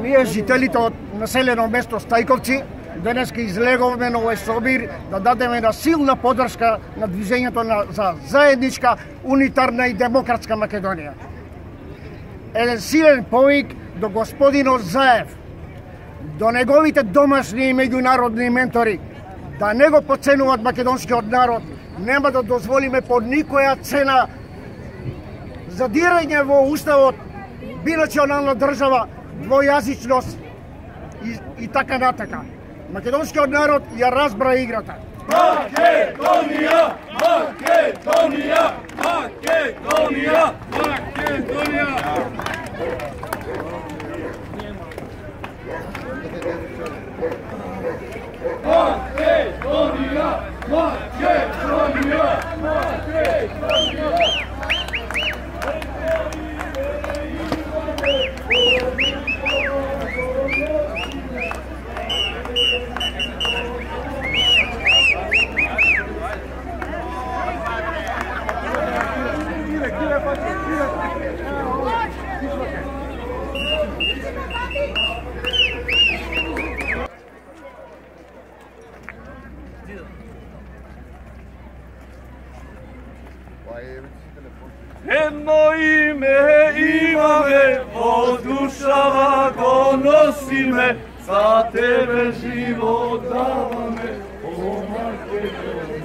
Ние, жителите од населено место Стајковци, денеска излеговме на овој собир да дадеме една силна поддршка на движењето за заедничка, унитарна и демократска Македонија. Еден силен повик до господинот Заев, до неговите домашни и меѓународни ментори, да не го поценуваат македонскиот народ. Нема да дозволиме под никоја цена задирање во уставот, бинационална држава, двојазичност и така натака. Македонскиот народ ја разбра играта. Македонија! Македонија! Македонија! Македонија! Македонија! Македонија! Македонија! Едно име имаме, од душава го носиме, за тебе живот даваме, о Македонија.